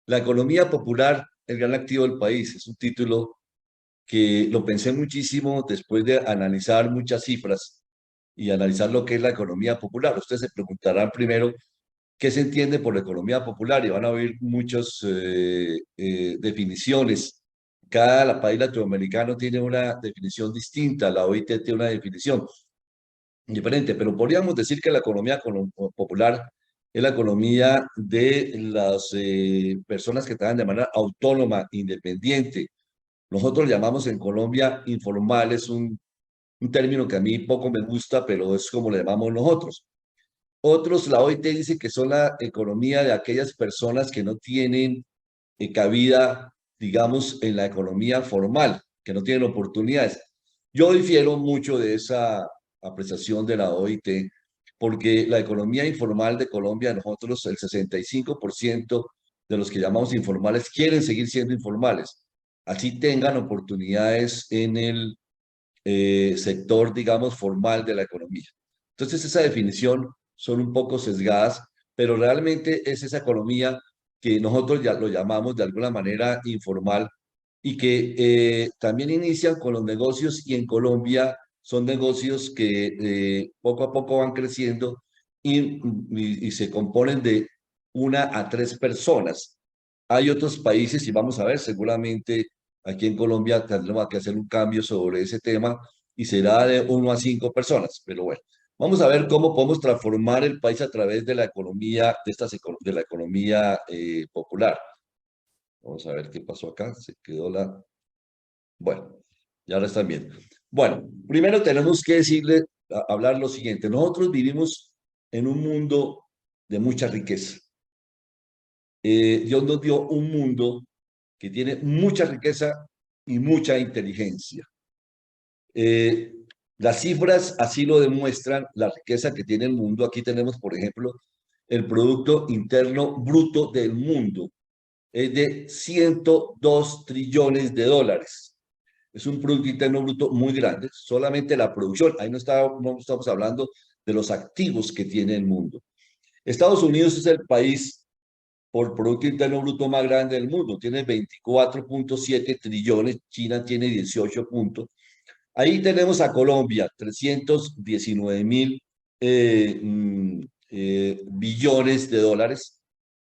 La economía popular, el gran activo del país, es un título que lo pensé muchísimo después de analizar muchas cifras y analizar lo que es la economía popular. Ustedes se preguntarán primero qué se entiende por la economía popular y van a oír muchas definiciones. Cada país latinoamericano tiene una definición distinta, la OIT tiene una definición diferente, pero podríamos decir que la economía popular es la economía de las personas que trabajan de manera autónoma, independiente. Nosotros llamamos en Colombia informal, es un término que a mí poco me gusta, pero es como le llamamos nosotros. Otros, la OIT dice que son la economía de aquellas personas que no tienen cabida, digamos, en la economía formal, que no tienen oportunidades. Yo difiero mucho de esa apreciación de la OIT, porque la economía informal de Colombia, nosotros el 65% de los que llamamos informales quieren seguir siendo informales, así tengan oportunidades en el sector, digamos, formal de la economía. Entonces, esa definición son un poco sesgadas, pero realmente es esa economía que nosotros ya lo llamamos de alguna manera informal y que también inician con los negocios y en Colombia son negocios que poco a poco van creciendo y se componen de 1 a 3 personas. Hay otros países y vamos a ver, seguramente aquí en Colombia tendremos que hacer un cambio sobre ese tema y será de 1 a 5 personas. Pero bueno, vamos a ver cómo podemos transformar el país a través de la economía, de la economía popular. Vamos a ver qué pasó acá. Se quedó la... Bueno, ya ahora están viendo. Bueno, primero tenemos que hablar lo siguiente. Nosotros vivimos en un mundo de mucha riqueza. Dios nos dio un mundo que tiene mucha riqueza y mucha inteligencia. Eh, las cifras así lo demuestran, la riqueza que tiene el mundo. Aquí tenemos, por ejemplo, el Producto Interno Bruto del mundo. Es de 102 trillones de dólares. Es un Producto Interno Bruto muy grande. Solamente la producción, ahí no estamos hablando de los activos que tiene el mundo. Estados Unidos es el país por Producto Interno Bruto más grande del mundo. Tiene 24.7 trillones, China tiene 18 puntos. Ahí tenemos a Colombia, 319.000 billones de dólares.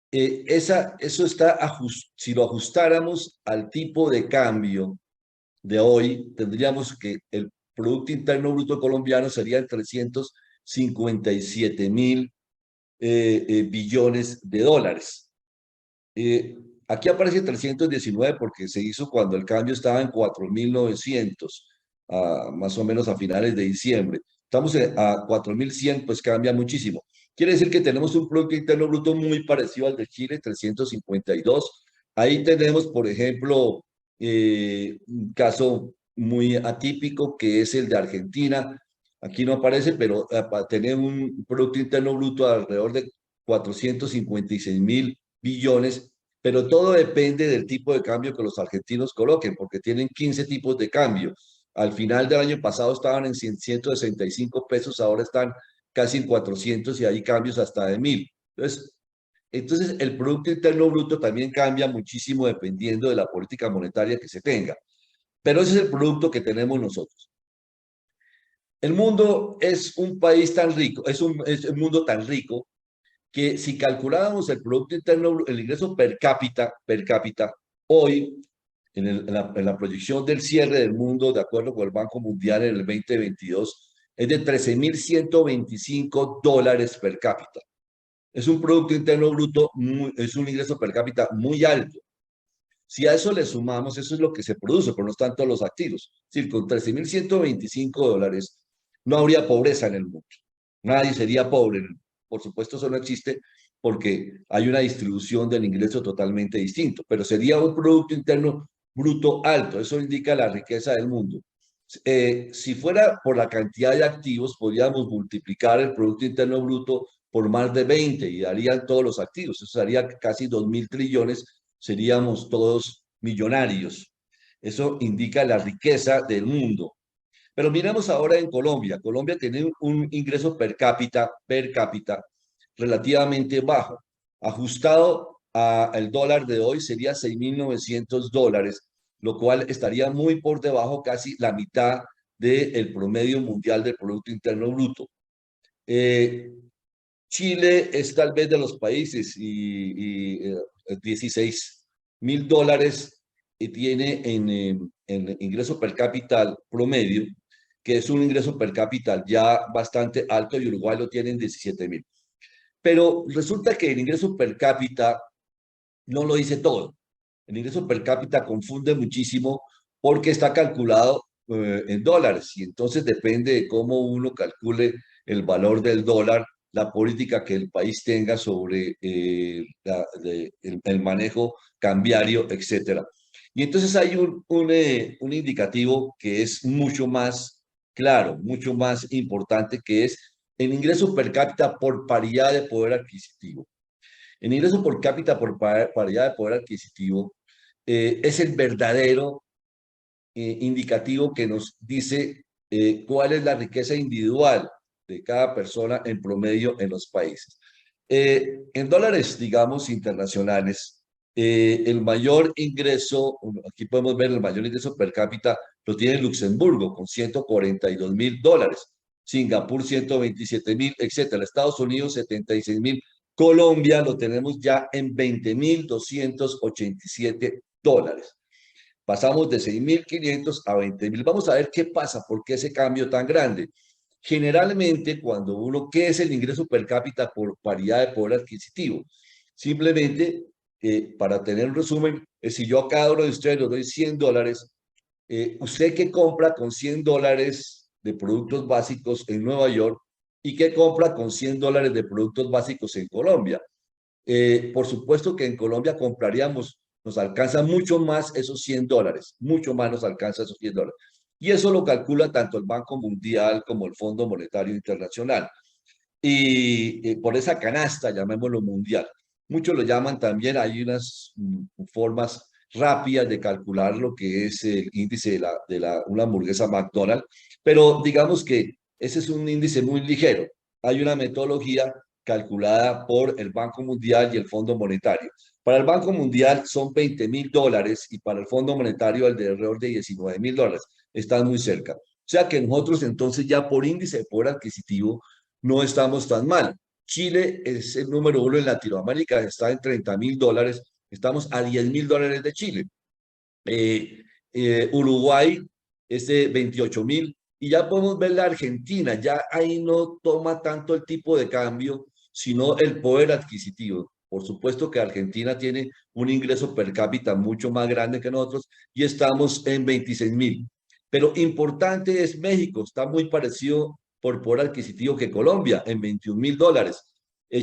Eso está, si lo ajustáramos al tipo de cambio de hoy, tendríamos que el Producto Interno Bruto colombiano sería de 357.000 billones de dólares. Aquí aparece 319 porque se hizo cuando el cambio estaba en 4.900, más o menos a finales de diciembre. Estamos a 4.100, pues cambia muchísimo. Quiere decir que tenemos un Producto Interno Bruto muy parecido al de Chile, 352. Ahí tenemos, por ejemplo, un caso muy atípico que es el de Argentina. Aquí no aparece, pero tenemos un Producto Interno Bruto de alrededor de 456.000 billones, pero todo depende del tipo de cambio que los argentinos coloquen, porque tienen 15 tipos de cambio. Al final del año pasado estaban en 165 pesos, ahora están casi en 400 y hay cambios hasta de 1.000. Entonces, el Producto Interno Bruto también cambia muchísimo dependiendo de la política monetaria que se tenga. Pero ese es el producto que tenemos nosotros. El mundo es un país tan rico, es un mundo tan rico que si calculábamos el Producto Interno, el ingreso per cápita, hoy, en la proyección del cierre del mundo, de acuerdo con el Banco Mundial en el 2022, es de 13.125 dólares per cápita. Es un Producto Interno Bruto, es un ingreso per cápita muy alto. Si a eso le sumamos, eso es lo que se produce, pero no es tanto los activos. Es decir, con 13.125 dólares no habría pobreza en el mundo. Nadie sería pobre. Por supuesto, eso no existe porque hay una distribución del ingreso totalmente distinto, pero sería un Producto Interno Bruto alto. Eso indica la riqueza del mundo. Si fuera por la cantidad de activos, podríamos multiplicar el Producto Interno Bruto por más de 20 y darían todos los activos. Eso sería casi 2.000 trillones, seríamos todos millonarios. Eso indica la riqueza del mundo. Pero miremos ahora en Colombia. Colombia tiene un ingreso per cápita relativamente bajo, ajustado el dólar de hoy sería $6.900, lo cual estaría muy por debajo, casi la mitad del promedio mundial del Producto Interno Bruto. Eh, Chile es tal vez de los países y 16.000 dólares tiene en ingreso per cápita promedio, que es un ingreso per cápita ya bastante alto, y Uruguay lo tiene en 17.000. Pero resulta que el ingreso per cápita no lo dice todo. El ingreso per cápita confunde muchísimo porque está calculado en dólares, y entonces depende de cómo uno calcule el valor del dólar, la política que el país tenga sobre el manejo cambiario, etcétera. Y entonces hay un indicativo que es mucho más claro, mucho más importante, que es el ingreso per cápita por paridad de poder adquisitivo. El ingreso por cápita por paridad de poder adquisitivo es el verdadero indicativo que nos dice cuál es la riqueza individual de cada persona en promedio en los países. En dólares, digamos, internacionales, el mayor ingreso, aquí podemos ver el mayor ingreso per cápita, lo tiene Luxemburgo con $142.000, Singapur 127.000, etcétera. Estados Unidos 76.000. Colombia lo tenemos ya en $20.287. Pasamos de 6.500 a 20.000. Vamos a ver qué pasa, por qué ese cambio tan grande. Generalmente, cuando uno, ¿qué es el ingreso per cápita por paridad de poder adquisitivo? Simplemente, para tener un resumen, si yo a cada uno de ustedes les doy $100, ¿usted qué compra con $100 de productos básicos en Nueva York y qué compra con $100 de productos básicos en Colombia? Por supuesto que en Colombia compraríamos, nos alcanza mucho más esos $100, mucho más nos alcanza esos $100. Y eso lo calcula tanto el Banco Mundial como el Fondo Monetario Internacional. Y por esa canasta, llamémoslo mundial. Muchos lo llaman también, hay unas formas rápidas de calcular lo que es el índice una hamburguesa McDonald's, pero digamos que ese es un índice muy ligero. Hay una metodología calculada por el Banco Mundial y el Fondo Monetario. Para el Banco Mundial son $20.000 y para el Fondo Monetario el de alrededor de $19.000. Están muy cerca. O sea que nosotros entonces ya por índice de poder adquisitivo no estamos tan mal. Chile es el número uno en Latinoamérica, está en $30.000, estamos a $10.000 de Chile. Uruguay es de 28.000, y ya podemos ver la Argentina, ya ahí no toma tanto el tipo de cambio, sino el poder adquisitivo. Por supuesto que Argentina tiene un ingreso per cápita mucho más grande que nosotros y estamos en 26.000. Pero importante es México, está muy parecido por poder adquisitivo que Colombia, en $21.000.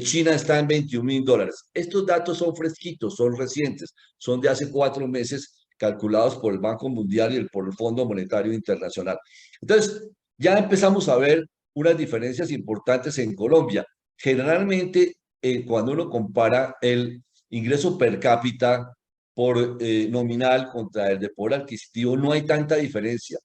China está en $21.000. Estos datos son fresquitos, son recientes, son de hace 4 meses, calculados por el Banco Mundial y por el Fondo Monetario Internacional. Entonces, ya empezamos a ver unas diferencias importantes en Colombia. Generalmente, cuando uno compara el ingreso per cápita por nominal contra el de poder adquisitivo, no hay tanta diferencia.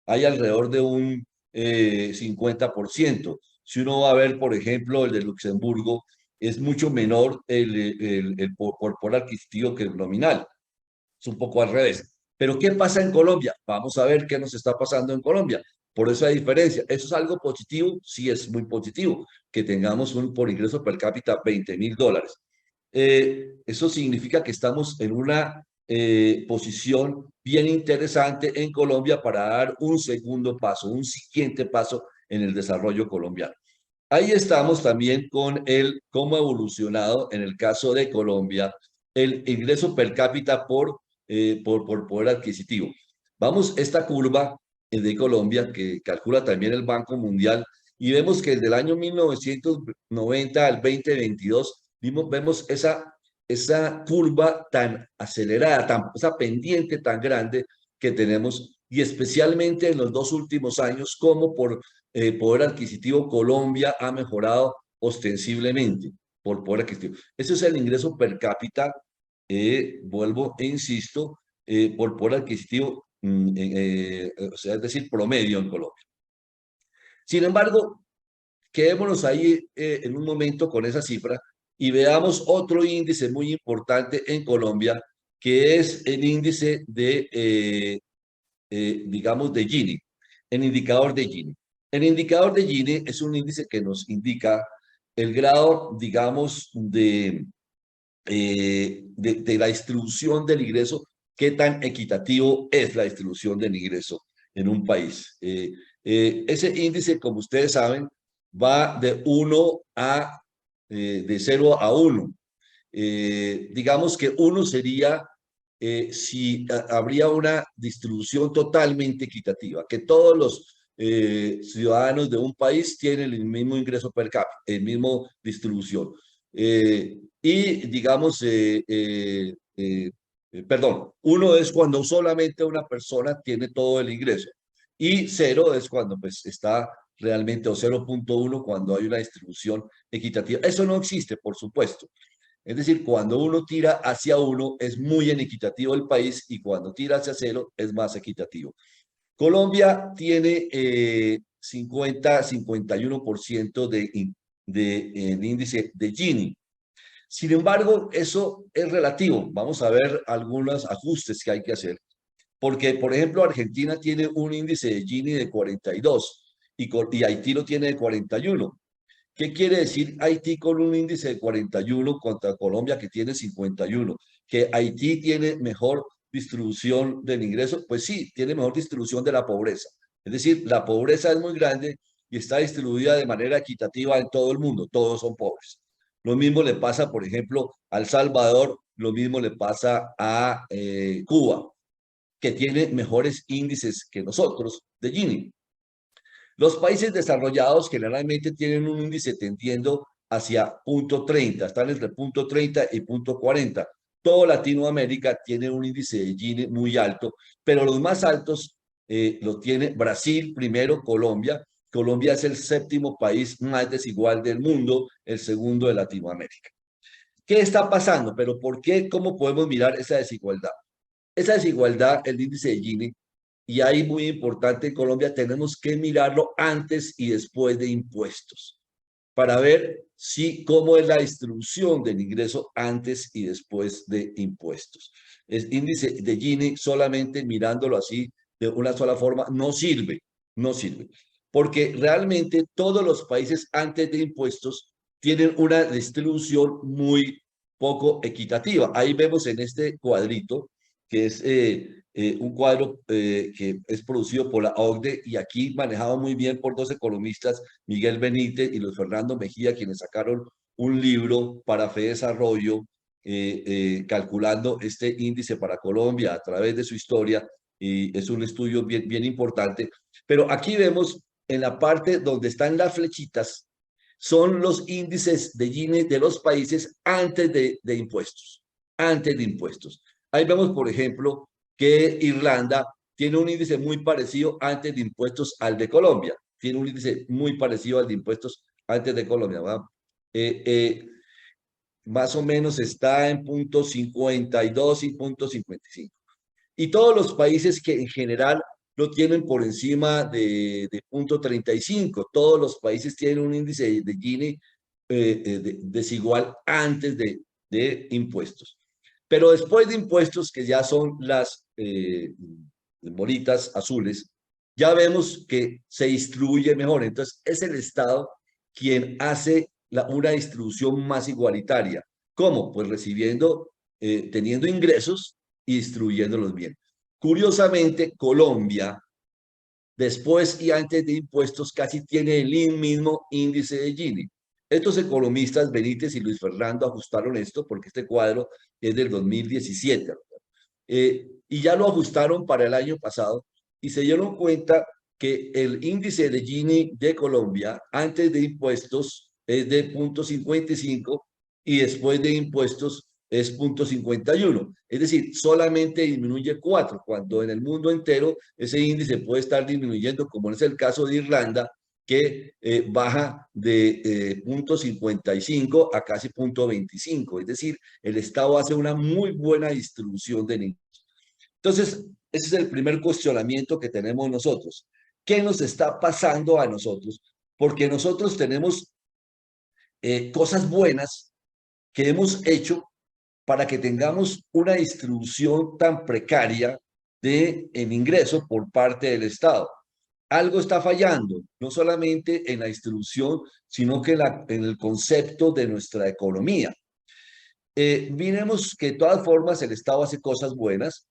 Hay alrededor de un 50%. Si uno va a ver, por ejemplo, el de Luxemburgo, es mucho menor el por poder adquisitivo que el nominal. Es un poco al revés. Pero ¿qué pasa en Colombia? Vamos a ver qué nos está pasando en Colombia. Por eso hay diferencia. ¿Eso es algo positivo? Sí, es muy positivo que tengamos un por ingreso per cápita $20.000. Eso significa que estamos en una posición bien interesante en Colombia para dar un segundo paso, un siguiente paso en el desarrollo colombiano. Ahí estamos también con el cómo ha evolucionado en el caso de Colombia el ingreso per cápita por poder adquisitivo. Vamos, esta curva de Colombia que calcula también el Banco Mundial, y vemos que desde el año 1990 al 2022 vemos esa curva tan acelerada, esa pendiente tan grande que tenemos, y especialmente en los 2 últimos años, como por poder adquisitivo Colombia ha mejorado ostensiblemente por poder adquisitivo. Ese es el ingreso per cápita, vuelvo e insisto, por poder adquisitivo, o sea, es decir, promedio en Colombia. Sin embargo, quedémonos ahí en un momento con esa cifra, y veamos otro índice muy importante en Colombia, que es el índice de, digamos, de Gini, el indicador de Gini. El indicador de Gini es un índice que nos indica el grado, digamos, de la distribución del ingreso, qué tan equitativo es la distribución del ingreso en un país. Ese índice, como ustedes saben, va de 1 a, de 0 a 1. Digamos que 1 sería si habría una distribución totalmente equitativa, que todos los ciudadanos de un país tienen el mismo ingreso per cápita, el mismo distribución. Y digamos, perdón, 1 es cuando solamente una persona tiene todo el ingreso y 0 es cuando pues está realmente, o 0,1 cuando hay una distribución equitativa. Eso no existe, por supuesto. Es decir, cuando uno tira hacia 1 es muy inequitativo el país y cuando tira hacia 0 es más equitativo. Colombia tiene 50-51% de índice de Gini. Sin embargo, eso es relativo. Vamos a ver algunos ajustes que hay que hacer. Porque, por ejemplo, Argentina tiene un índice de Gini de 42 y Haití lo tiene de 41. ¿Qué quiere decir Haití con un índice de 41 contra Colombia que tiene 51? ¿Que Haití tiene mejor distribución del ingreso? Pues sí, tiene mejor distribución de la pobreza. Es decir, la pobreza es muy grande y está distribuida de manera equitativa en todo el mundo. Todos son pobres. Lo mismo le pasa, por ejemplo, a El Salvador, lo mismo le pasa a Cuba, que tiene mejores índices que nosotros de Gini. Los países desarrollados generalmente tienen un índice tendiendo hacia punto 30, están entre punto 30 y punto 40. Toda Latinoamérica tiene un índice de Gini muy alto, pero los más altos los tiene Brasil, primero Colombia. Colombia es el séptimo país más desigual del mundo, el segundo de Latinoamérica. ¿Qué está pasando? Pero ¿por qué? ¿Cómo podemos mirar esa desigualdad? Esa desigualdad, el índice de Gini, y ahí muy importante en Colombia, tenemos que mirarlo antes y después de impuestos para ver si cómo es la distribución del ingreso antes y después de impuestos. El índice de Gini solamente mirándolo así de una sola forma no sirve, no sirve, porque realmente todos los países antes de impuestos tienen una distribución muy poco equitativa. Ahí vemos en este cuadrito que es un cuadro que es producido por la OCDE y aquí manejado muy bien por dos economistas, Miguel Benítez y Luis Fernando Mejía, quienes sacaron un libro para Fedesarrollo calculando este índice para Colombia a través de su historia, y es un estudio bien, bien importante. Pero aquí vemos en la parte donde están las flechitas, son los índices de Gini de los países antes de impuestos, antes de impuestos. Ahí vemos, por ejemplo, que Irlanda tiene un índice muy parecido antes de impuestos al de Colombia. Tiene un índice muy parecido al de impuestos antes de Colombia. ¿Va? Eh, eh, Más o menos está en punto 52 y punto 55. Y todos los países que en general lo tienen por encima de punto 35. Todos los países tienen un índice de Gini desigual antes de impuestos. Pero después de impuestos, que ya son las bolitas azules, ya vemos que se distribuye mejor. Entonces, es el Estado quien hace una distribución más igualitaria. ¿Cómo? Pues recibiendo, teniendo ingresos y distribuyéndolos bien. Curiosamente, Colombia, después y antes de impuestos, casi tiene el mismo índice de Gini. Estos economistas, Benítez y Luis Fernando, ajustaron esto porque este cuadro es del 2017. Y ya lo ajustaron para el año pasado y se dieron cuenta que el índice de Gini de Colombia antes de impuestos es de 0,55 y después de impuestos es 0,51. Es decir, solamente disminuye 4, cuando en el mundo entero ese índice puede estar disminuyendo, como es el caso de Irlanda, que baja de 0,55 a casi 0,25. Es decir, el Estado hace una muy buena distribución de ingresos. Entonces, ese es el primer cuestionamiento que tenemos nosotros. ¿Qué nos está pasando a nosotros? Porque nosotros tenemos cosas buenas, que hemos hecho para que tengamos una distribución tan precaria en ingresos por parte del Estado. Algo está fallando, no solamente en la distribución, sino que en el concepto de nuestra economía. Miremos que de todas formas el Estado hace cosas buenas,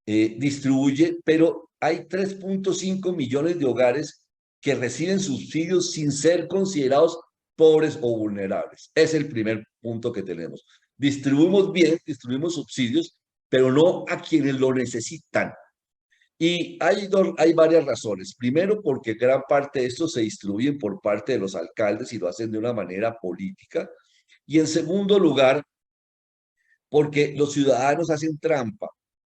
distribuye, pero hay 3.5 millones de hogares que reciben subsidios sin ser considerados pobres o vulnerables. Es el primer punto que tenemos. Distribuimos bien, distribuimos subsidios, pero no a quienes lo necesitan. Y hay varias razones. Primero, porque gran parte de esto se distribuye por parte de los alcaldes y lo hacen de una manera política. Y en segundo lugar, porque los ciudadanos hacen trampa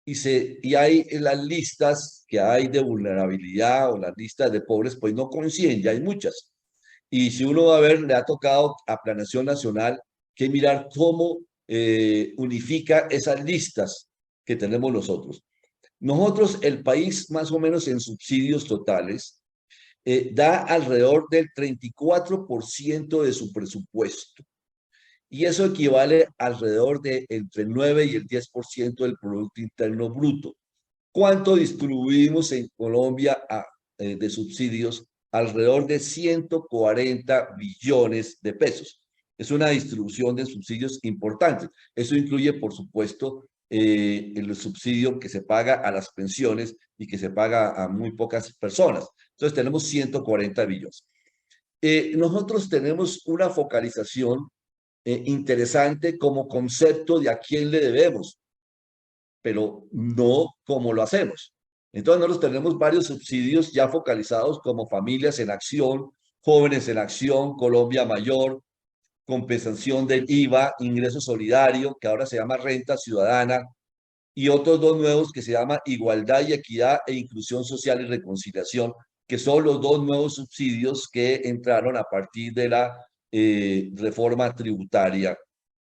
y hay en las listas que hay de vulnerabilidad o las listas de pobres, pues no coinciden, ya hay muchas. Y si uno va a ver, le ha tocado a Planeación Nacional que mirar cómo unifica esas listas que tenemos nosotros. Nosotros, el país, más o menos en subsidios totales, da alrededor del 34% de su presupuesto. Y eso equivale alrededor de entre el 9 y el 10% del Producto Interno Bruto. ¿Cuánto distribuimos en Colombia de subsidios? Alrededor de 140 billones de pesos. Es una distribución de subsidios importante. Eso incluye, por supuesto, el subsidio que se paga a las pensiones y que se paga a muy pocas personas. Entonces tenemos 140 billones. Nosotros tenemos una focalización interesante como concepto de a quién le debemos, pero no cómo lo hacemos. Entonces nosotros tenemos varios subsidios ya focalizados como Familias en Acción, Jóvenes en Acción, Colombia Mayor, compensación del IVA, ingreso solidario, que ahora se llama renta ciudadana, y otros dos nuevos que se llama Igualdad y Equidad e Inclusión Social y Reconciliación, que son los dos nuevos subsidios que entraron a partir de la reforma tributaria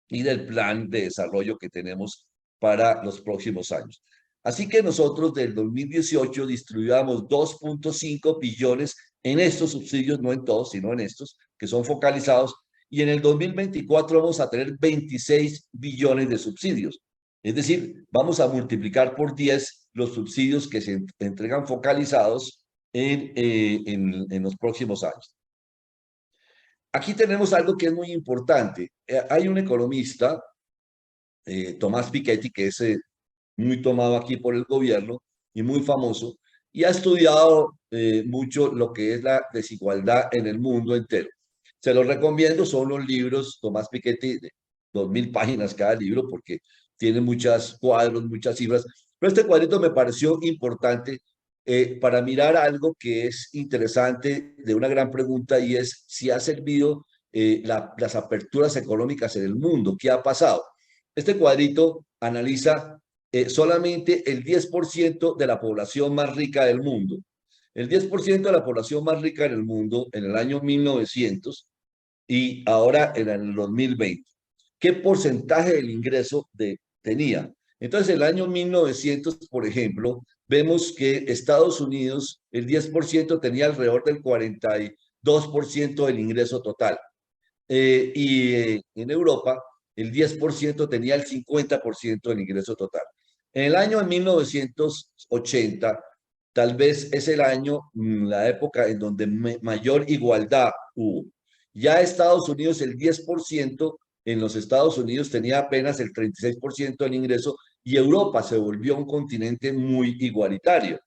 y del plan de desarrollo que tenemos para los próximos años. Así que nosotros del 2018 distribuíamos 2.5 billones en estos subsidios, no en todos, sino en estos, que son focalizados, y en el 2024 vamos a tener 26 billones de subsidios. Es decir, vamos a multiplicar por 10 los subsidios que se entregan focalizados en los próximos años. Aquí tenemos algo que es muy importante. Hay un economista, Tomás Piketty, que es muy tomado aquí por el gobierno y muy famoso, y ha estudiado mucho lo que es la desigualdad en el mundo entero. Se los recomiendo, son los libros, Tomás Piketty, de 2000 páginas cada libro, porque tiene muchos cuadros, muchas cifras, pero este cuadrito me pareció importante para mirar algo que es interesante de una gran pregunta y es si ha servido las aperturas económicas en el mundo, ¿qué ha pasado? Este cuadrito analiza solamente el 10% de la población más rica del mundo. El 10% de la población más rica en el mundo en el año 1900 y ahora en el 2020. ¿Qué porcentaje del ingreso tenía? Entonces, en el año 1900, por ejemplo, vemos que Estados Unidos, el 10% tenía alrededor del 42% del ingreso total. En Europa, el 10% tenía el 50% del ingreso total. En el año 1980, tal vez es el año, la época en donde mayor igualdad hubo. Ya Estados Unidos, el 10%, en los Estados Unidos tenía apenas el 36% del ingreso y Europa se volvió un continente muy igualitario.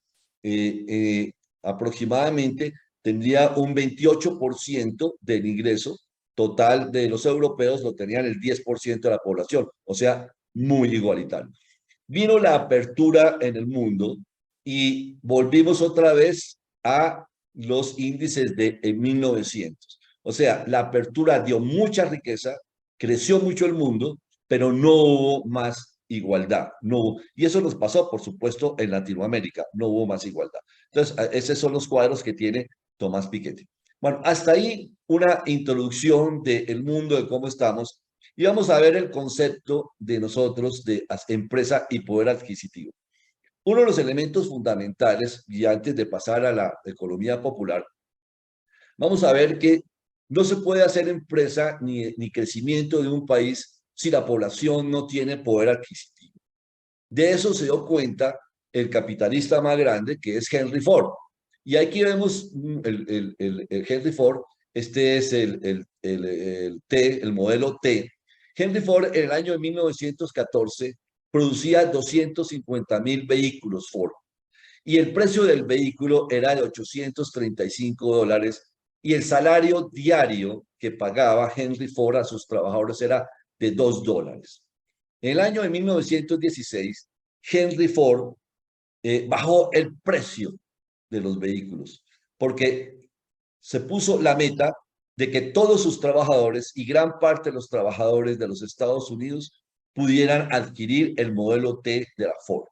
Aproximadamente tendría un 28% del ingreso total de los europeos, lo tenían el 10% de la población, o sea, muy igualitario. Vino la apertura en el mundo y volvimos otra vez a los índices de 1900. O sea, la apertura dio mucha riqueza, creció mucho el mundo, pero no hubo más igualdad. No hubo. Y eso nos pasó, por supuesto, en Latinoamérica. No hubo más igualdad. Entonces, esos son los cuadros que tiene Tomás Piketty. Bueno, hasta ahí una introducción del mundo, de cómo estamos. Y vamos a ver el concepto de nosotros de empresa y poder adquisitivo. Uno de los elementos fundamentales, y antes de pasar a la economía popular, vamos a ver que no se puede hacer empresa ni crecimiento de un país si la población no tiene poder adquisitivo. De eso se dio cuenta el capitalista más grande, que es Henry Ford. Y aquí vemos el Henry Ford. Este es el T, el modelo T. Henry Ford en el año de 1914 producía 250.000 vehículos Ford y el precio del vehículo era de $835 y el salario diario que pagaba Henry Ford a sus trabajadores era de $2. En el año de 1916, Henry Ford bajó el precio de los vehículos porque se puso la meta de que todos sus trabajadores y gran parte de los trabajadores de los Estados Unidos pudieran adquirir el modelo T de la Ford.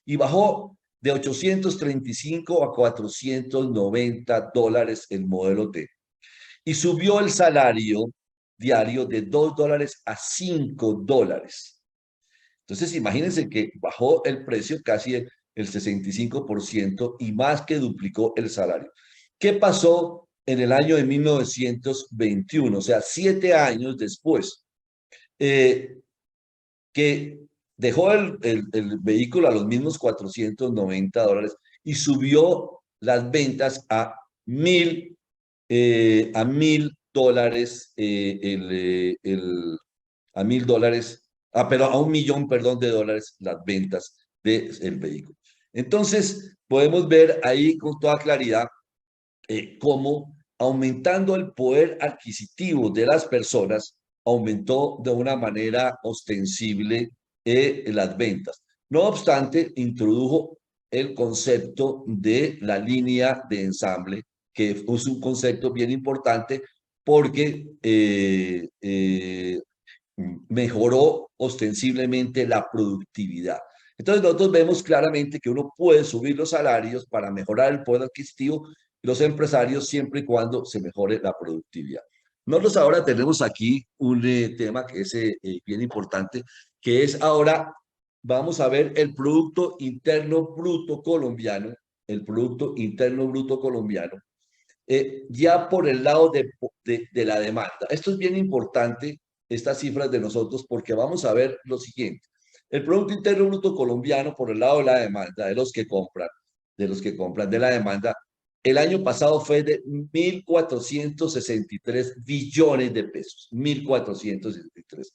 Y bajó de 835 a $490 el modelo T. Y subió el salario diario de $2 a $5. Entonces, imagínense que bajó el precio casi el 65% y más que duplicó el salario. ¿Qué pasó en el año de 1921? O sea, 7 años después, que dejó el vehículo a los mismos $490 y subió las ventas a $1.000, a $1.000, pero a 1.000.000, perdón, de dólares las ventas del vehículo. Entonces, podemos ver ahí con toda claridad cómo aumentando el poder adquisitivo de las personas, aumentó de una manera ostensible las ventas. No obstante, introdujo el concepto de la línea de ensamble, que es un concepto bien importante porque mejoró ostensiblemente la productividad. Entonces nosotros vemos claramente que uno puede subir los salarios para mejorar el poder adquisitivo de los empresarios siempre y cuando se mejore la productividad. Nosotros ahora tenemos aquí un tema que es bien importante, que es ahora vamos a ver el Producto Interno Bruto colombiano, el Producto Interno Bruto colombiano, ya por el lado de la demanda. Esto es bien importante, estas cifras de nosotros, porque vamos a ver lo siguiente. El Producto Interno Bruto colombiano por el lado de la demanda, de la demanda, el año pasado fue de 1.463 billones de pesos, 1.463.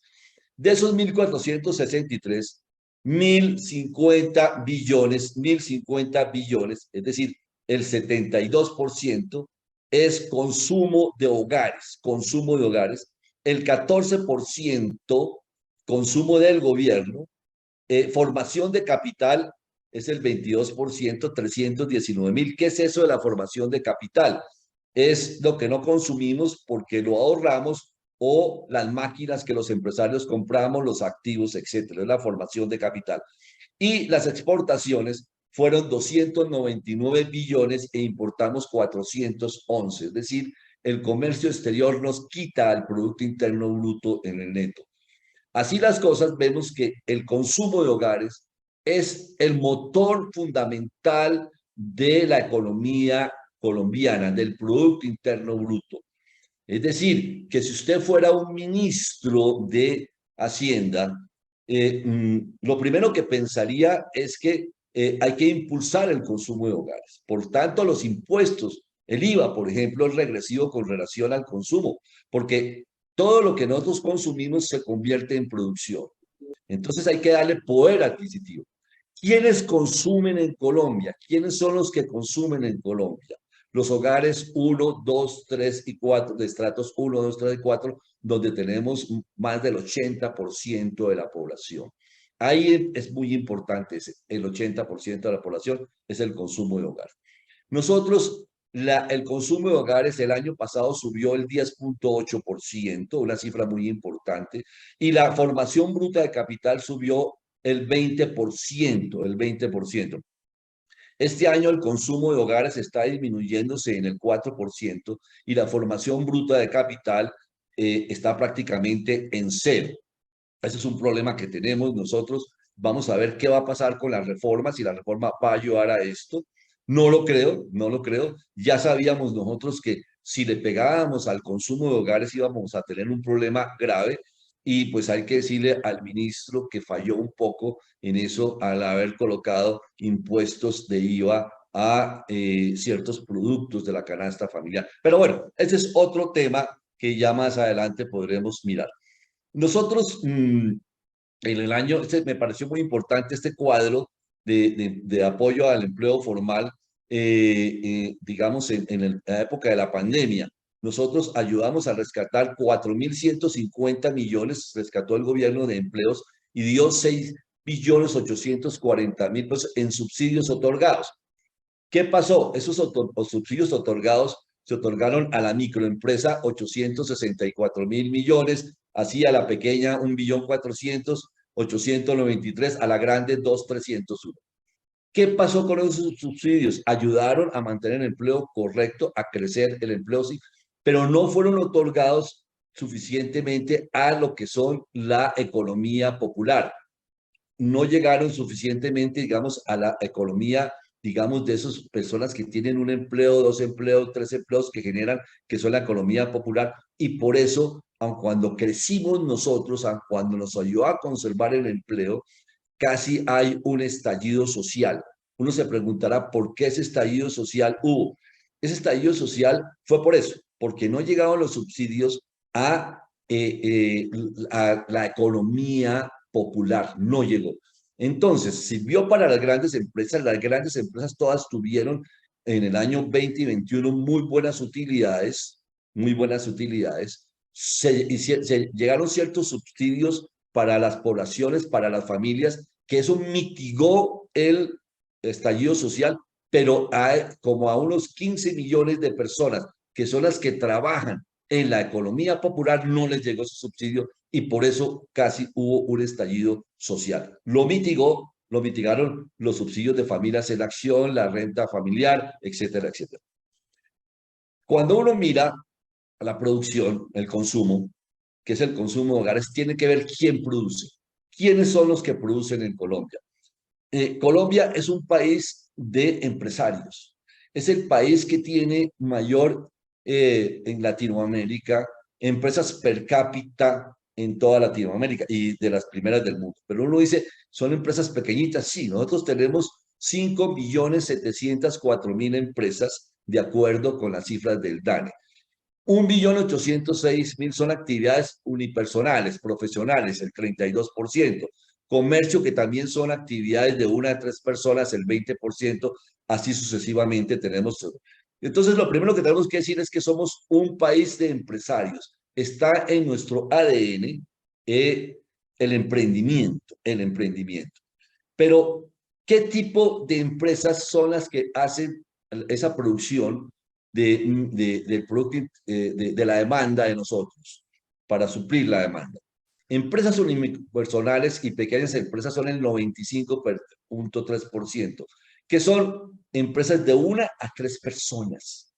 De esos 1.463, 1.050 billones, es decir, el 72% es consumo de hogares, el 14% consumo del gobierno, formación de capital es el 22%, 319.000. ¿Qué es eso de la formación de capital? Es lo que no consumimos porque lo ahorramos o las máquinas que los empresarios compramos, los activos, etcétera. Es la formación de capital. Y las exportaciones fueron 299 billones e importamos 411. Es decir, el comercio exterior nos quita el Producto Interno Bruto en el neto. Así las cosas, vemos que el consumo de hogares es el motor fundamental de la economía colombiana, del Producto Interno Bruto. Es decir, que si usted fuera un ministro de Hacienda, lo primero que pensaría es que hay que impulsar el consumo de hogares. Por tanto, los impuestos, el IVA, por ejemplo, es regresivo con relación al consumo, porque todo lo que nosotros consumimos se convierte en producción. Entonces hay que darle poder adquisitivo. ¿Quiénes consumen en Colombia? ¿Quiénes son los que consumen en Colombia? Los hogares 1, 2, 3 y 4, de estratos 1, 2, 3 y 4, donde tenemos más del 80% de la población. Ahí es muy importante, el 80% de la población es el consumo de hogar. Nosotros, el consumo de hogares el año pasado subió el 10,8%, una cifra muy importante, y la formación bruta de capital subió el 20%, el 20%. Este año el consumo de hogares está disminuyéndose en el 4% y la formación bruta de capital está prácticamente en cero. Ese es un problema que tenemos nosotros. Vamos a ver qué va a pasar con las reformas, si la reforma va a ayudar a esto. No lo creo, no lo creo. Ya sabíamos nosotros que si le pegábamos al consumo de hogares íbamos a tener un problema grave. y pues hay que decirle al ministro que falló un poco en eso al haber colocado impuestos de IVA a ciertos productos de la canasta familiar. Pero bueno, ese es otro tema que ya más adelante podremos mirar. Nosotros, en el año, me pareció muy importante este cuadro de apoyo al empleo formal, digamos, en la época de la pandemia. Nosotros ayudamos a rescatar 4.150 millones, rescató el gobierno de empleos y dio 6.840.000 pesos en subsidios otorgados. ¿Qué pasó? Esos subsidios otorgados se otorgaron a la microempresa 864.000 millones, así a la pequeña 1.400.000, 893, a la grande 2.301. ¿Qué pasó con esos subsidios? Ayudaron a mantener el empleo correcto, a crecer el empleo, sí, pero no fueron otorgados suficientemente a lo que son la economía popular. No llegaron suficientemente, digamos, a la economía, digamos, de esas personas que tienen un empleo, dos empleos, tres empleos que generan, que son la economía popular. Y por eso, aun cuando crecimos nosotros, aun cuando nos ayudó a conservar el empleo, casi hay un estallido social. Uno se preguntará por qué ese estallido social hubo. Ese estallido social fue por eso, porque no llegaban los subsidios a, a la economía popular, no llegó. Entonces, sirvió para las grandes empresas todas tuvieron en el año 20 y 21 muy buenas utilidades. Se llegaron ciertos subsidios para las poblaciones, para las familias, que eso mitigó el estallido social, pero hay como a unos 15 millones de personas que son las que trabajan en la economía popular no les llegó ese subsidio y por eso casi hubo un estallido social. Lo mitigaron los subsidios de familias en acción, la renta familiar, etcétera, etcétera. Cuando uno mira la producción, el consumo, que es el consumo de hogares, tiene que ver quién produce. ¿Quiénes son los que producen en Colombia? Colombia es un país de empresarios. Es el país que tiene mayor en Latinoamérica empresas per cápita en toda Latinoamérica y de las primeras del mundo. Pero uno dice, son empresas pequeñitas. Sí, nosotros tenemos 5.704.000 empresas de acuerdo con las cifras del DANE. 1.806.000 son actividades unipersonales, profesionales, el 32%. Comercio, que también son actividades de una a tres personas, el 20%, así sucesivamente tenemos. Entonces, lo primero que tenemos que decir es que somos un país de empresarios. Está en nuestro ADN el emprendimiento, el emprendimiento. Pero, ¿qué tipo de empresas son las que hacen esa producción del producto, de la demanda de nosotros para suplir la demanda? Empresas unipersonales y pequeñas empresas son el 95.3%, que son empresas de una a tres personas.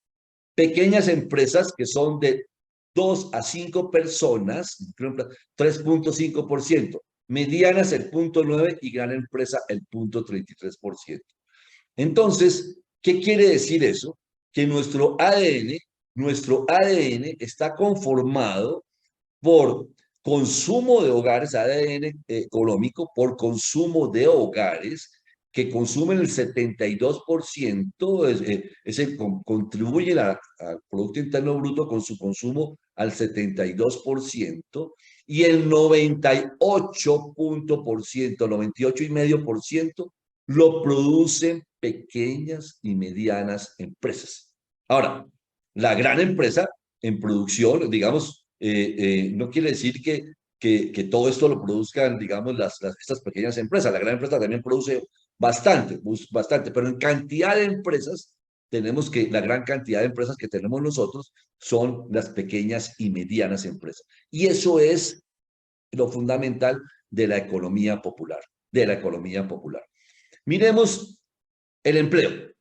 Pequeñas empresas que son de 2 a 5 personas, 3.5%. Medianas el 0.9% y gran empresa el 0.33%. Entonces, ¿qué quiere decir eso? Que nuestro ADN está conformado por consumo de hogares, ADN económico, por consumo de hogares que consumen el 72%, contribuyen al Producto Interno Bruto con su consumo al 72%, y el 98,5% lo producen pequeñas y medianas empresas. Ahora, la gran empresa en producción, digamos, no quiere decir que todo esto lo produzcan, digamos, estas pequeñas empresas. La gran empresa también produce bastante, bastante, pero en cantidad de empresas, la gran cantidad de empresas que tenemos nosotros son las pequeñas y medianas empresas. Y eso es lo fundamental de la economía popular, de la economía popular. Miremos el empleo.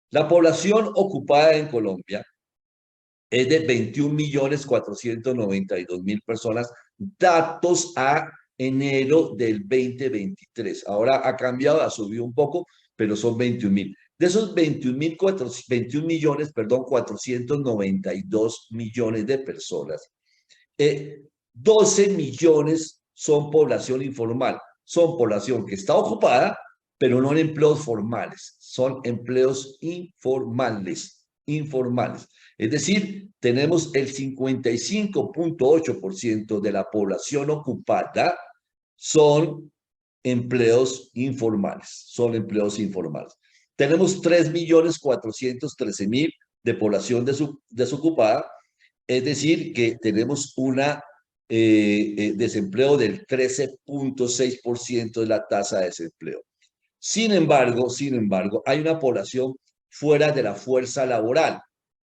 La población ocupada en Colombia es de 21.492.000 personas, datos a enero del 2023. Ahora ha cambiado, ha subido un poco, pero son 21.000. De esos 21 millones, perdón, 492 millones de personas, 12 millones son población informal. Son población que está ocupada, pero no en empleos formales. Son empleos informales. Informales. Es decir, tenemos el 55.8% de la población ocupada son empleos informales. Son empleos informales. Tenemos 3.413.000 de población desocupada, es decir, que tenemos una desempleo del 13.6% de la tasa de desempleo. Sin embargo, hay una población fuera de la fuerza laboral.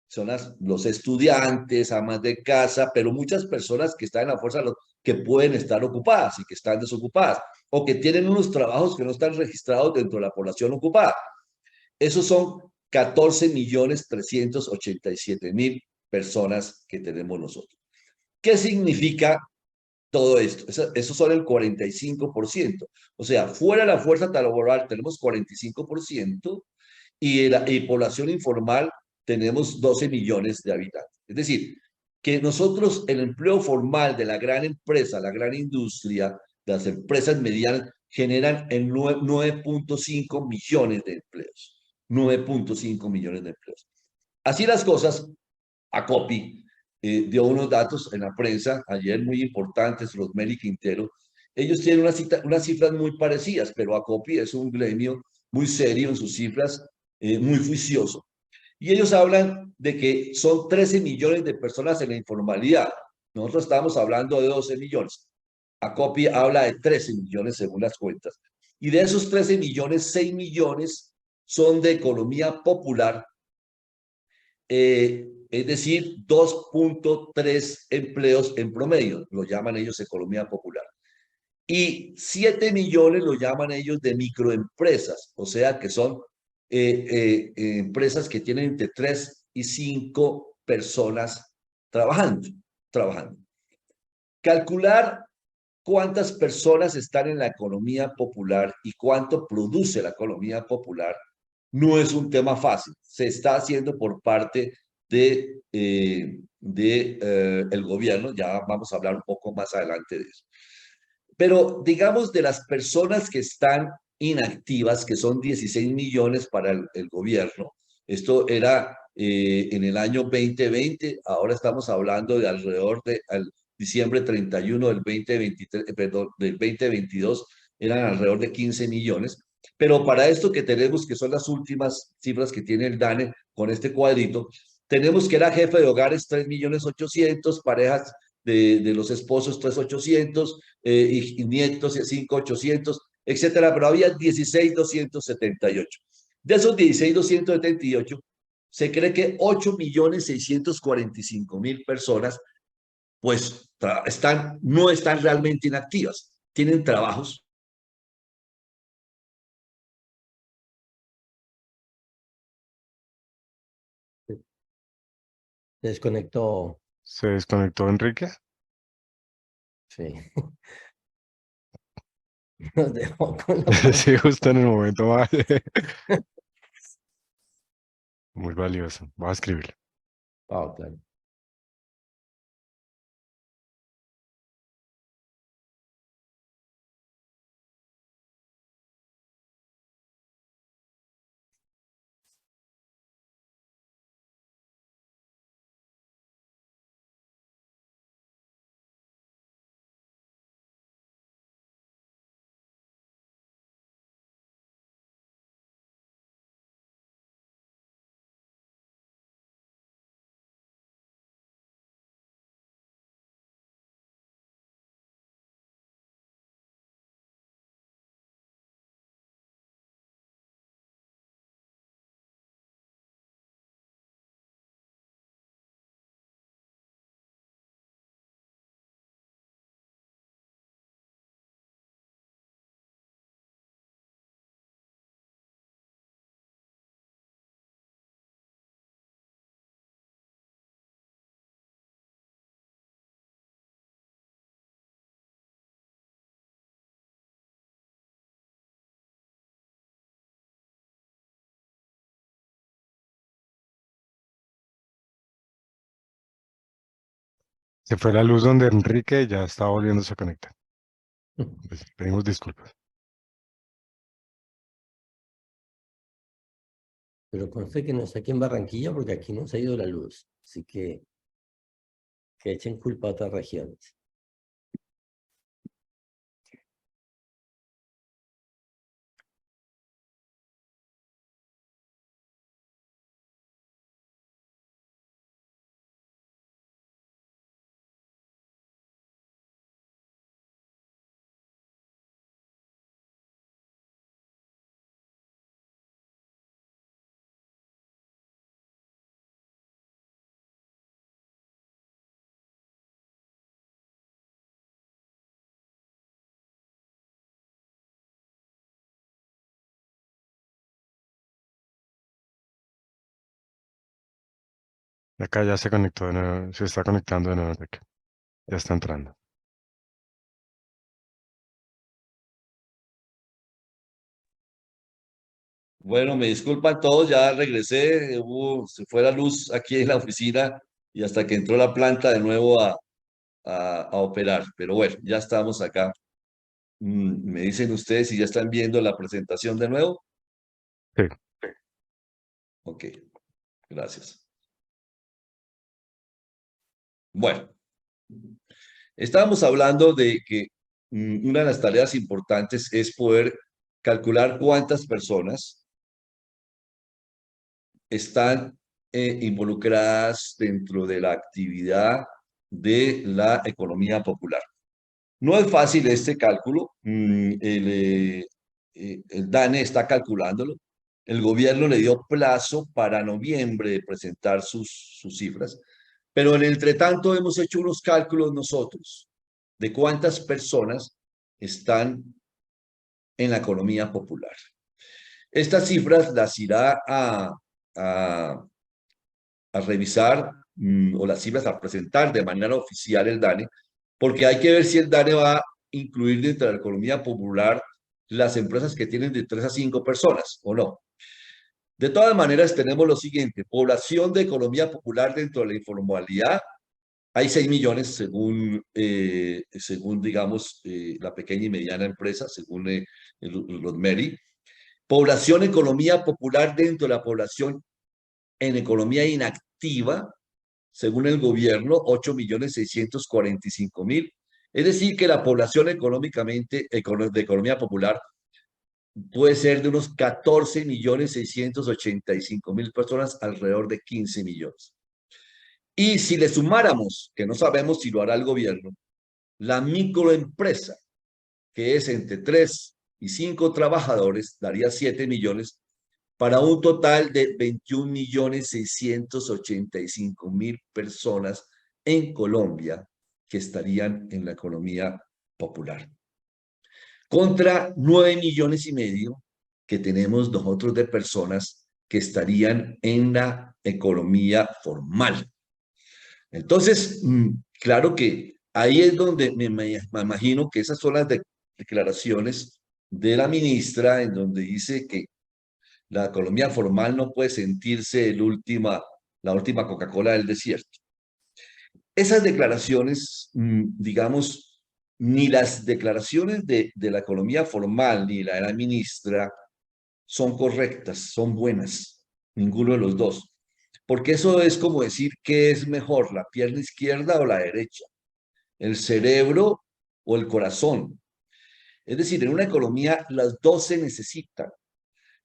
Son los estudiantes, amas de casa, pero muchas personas que están en la fuerza que pueden estar ocupadas y que están desocupadas, o que tienen unos trabajos que no están registrados dentro de la población ocupada. Esos son 14.387.000 personas que tenemos nosotros. ¿Qué significa todo esto? Eso son el 45%. O sea, fuera de la fuerza laboral tenemos 45% y población informal tenemos 12 millones de habitantes. Es decir, que nosotros el empleo formal de la gran empresa, la gran industria, de las empresas medianas, generan en 9.5 millones de empleos. 9.5 millones de empleos. Así las cosas, Acopi dio unos datos en la prensa ayer muy importantes, Rosmel y Quintero. Ellos tienen unas cifras muy parecidas, pero Acopi es un gremio muy serio en sus cifras, muy juicioso. Y ellos hablan de que son 13 millones de personas en la informalidad. Nosotros estamos hablando de 12 millones. Acopi habla de 13 millones según las cuentas. Y de esos 13 millones, 6 millones son de economía popular, es decir, 2.3 empleos en promedio, lo llaman ellos economía popular. Y 7 millones lo llaman ellos de microempresas, o sea que son empresas que tienen entre 3 y 5 personas trabajando. Calcular cuántas personas están en la economía popular y cuánto produce la economía popular no es un tema fácil. Se está haciendo por parte de el gobierno, ya vamos a hablar un poco más adelante de eso. Pero digamos de las personas que están inactivas, que son 16 millones para el gobierno, esto era en el año 2020, ahora estamos hablando de alrededor de al diciembre 31 del 2023, perdón, del 2022, eran alrededor de 15 millones. Pero para esto que tenemos, que son las últimas cifras que tiene el DANE con este cuadrito, tenemos que era jefe de hogares 3.800.000, parejas de los esposos 3.800.000, y nietos 5.800.000, etcétera, pero había 16.278. De esos 16.278, se cree que 8.645.000 personas pues no están realmente inactivas, tienen trabajos. Se desconectó. ¿Se desconectó Enrique? Sí. Nos dejó con la mano. Sí, justo en el momento más. Muy valioso. Voy a escribirlo. Ah, claro. Se fue la luz donde Enrique y ya está volviéndose a conectar. Pues, pedimos disculpas. Pero conste que no está aquí en Barranquilla porque aquí no se ha ido la luz. Así que echen culpa a otras regiones. Acá ya se conectó de nuevo, se está conectando de nuevo, Enrique. Ya está entrando. Bueno, me disculpan todos, ya regresé, se fue la luz aquí en la oficina y hasta que entró la planta de nuevo a operar. Pero bueno, ya estamos acá. Me dicen ustedes si ya están viendo la presentación de nuevo. Sí. Ok, gracias. Bueno, estábamos hablando de que una de las tareas importantes es poder calcular cuántas personas están involucradas dentro de la actividad de la economía popular. No es fácil este cálculo. El DANE está calculándolo. El gobierno le dio plazo para noviembre de presentar sus cifras. Pero en el entretanto hemos hecho unos cálculos nosotros de cuántas personas están en la economía popular. Estas cifras las irá a, a revisar o las cifras a presentar de manera oficial el DANE, porque hay que ver si el DANE va a incluir dentro de la economía popular las empresas que tienen de 3 a 5 personas o no. De todas maneras, tenemos lo siguiente: población de economía popular dentro de la informalidad. Hay 6 millones según digamos, la pequeña y mediana empresa, según los MERI. Población economía popular dentro de la población en economía inactiva, según el gobierno, 8.645.000. Es decir, que la población económicamente de economía popular puede ser de unos 14.685.000 personas, alrededor de 15 millones. Y si le sumáramos, que no sabemos si lo hará el gobierno, la microempresa, que es entre 3 y 5 trabajadores, daría 7 millones, para un total de 21.685.000 personas en Colombia que estarían en la economía popular. Contra 9,5 millones que tenemos nosotros de personas que estarían en la economía formal. Entonces, claro que ahí es donde me imagino que esas son las declaraciones de la ministra, en donde dice que la economía formal no puede sentirse la última Coca-Cola del desierto. Esas declaraciones, digamos, ni las declaraciones de la economía formal ni la de la ministra son correctas, son buenas, ninguno de los dos. Porque eso es como decir qué es mejor, la pierna izquierda o la derecha, el cerebro o el corazón. Es decir, en una economía las dos se necesitan.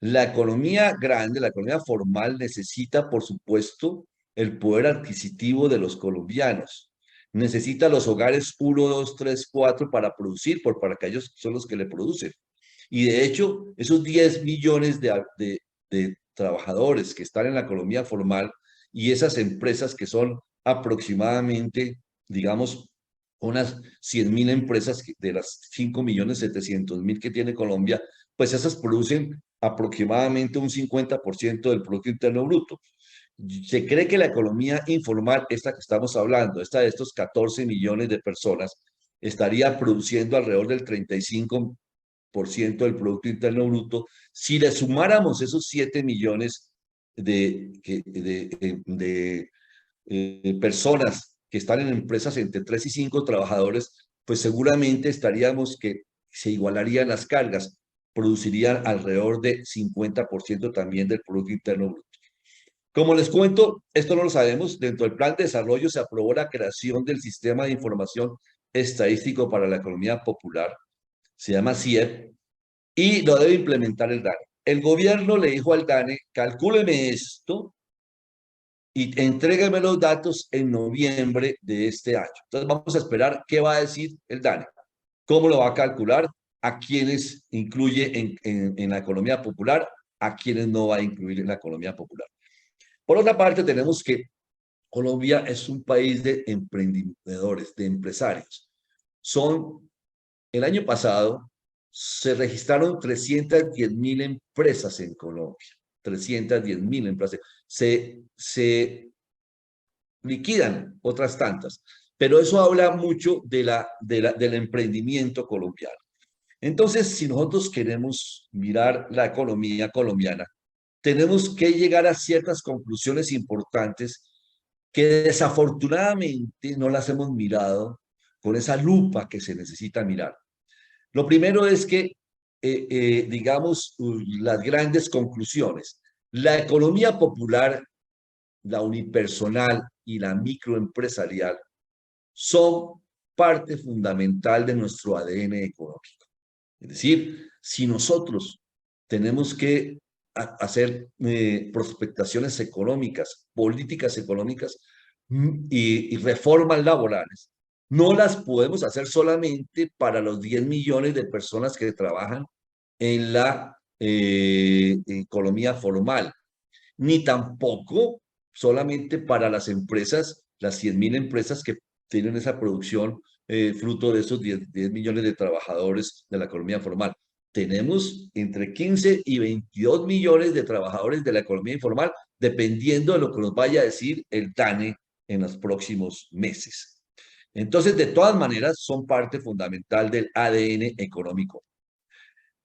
La economía grande, la economía formal, necesita, por supuesto, el poder adquisitivo de los colombianos. Necesita los hogares 1, 2, 3, 4 para producir, para que ellos son los que le producen. Y de hecho, esos 10 millones de trabajadores que están en la economía formal y esas empresas que son aproximadamente, digamos, unas 100.000 empresas de las 5.700.000 que tiene Colombia, pues esas producen aproximadamente un 50% del Producto Interno Bruto. Se cree que la economía informal, esta que estamos hablando, esta de estos 14 millones de personas, estaría produciendo alrededor del 35% del Producto Interno Bruto. Si le sumáramos esos 7 millones de personas que están en empresas entre 3 y 5 trabajadores, pues seguramente estaríamos que se igualarían las cargas, producirían alrededor de 50% también del Producto Interno Bruto. Como les cuento, esto no lo sabemos, dentro del Plan de Desarrollo se aprobó la creación del Sistema de Información Estadístico para la Economía Popular, se llama CIEP, y lo debe implementar el DANE. El gobierno le dijo al DANE, calcúleme esto y entrégame los datos en noviembre de este año. Entonces vamos a esperar qué va a decir el DANE, cómo lo va a calcular, a quienes incluye en la economía popular, a quienes no va a incluir en la economía popular. Por otra parte, tenemos que Colombia es un país de emprendedores, de empresarios. El año pasado se registraron 310.000 empresas en Colombia. 310.000 empresas. Se liquidan otras tantas, pero eso habla mucho del emprendimiento colombiano. Entonces, si nosotros queremos mirar la economía colombiana, tenemos que llegar a ciertas conclusiones importantes que desafortunadamente no las hemos mirado con esa lupa que se necesita mirar. Lo primero es que, digamos, las grandes conclusiones. La economía popular, la unipersonal y la microempresarial son parte fundamental de nuestro ADN económico. Es decir, si nosotros tenemos que hacer prospectaciones económicas, políticas económicas y reformas laborales, no las podemos hacer solamente para los 10 millones de personas que trabajan en la economía formal, ni tampoco solamente para las empresas, las 100.000 empresas que tienen esa producción fruto de esos 10 millones de trabajadores de la economía formal. Tenemos entre 15 y 22 millones de trabajadores de la economía informal, dependiendo de lo que nos vaya a decir el DANE en los próximos meses. Entonces, de todas maneras, son parte fundamental del ADN económico.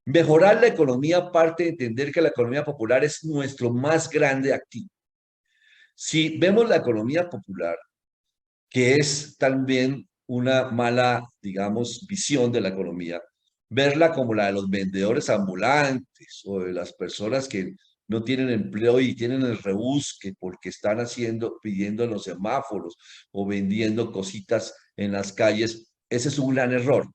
Mejorar la economía parte de entender que la economía popular es nuestro más grande activo. Si vemos la economía popular, que es también una mala, digamos, visión de la economía, verla como la de los vendedores ambulantes o de las personas que no tienen empleo y tienen el rebusque porque están pidiendo en los semáforos o vendiendo cositas en las calles, ese es un gran error.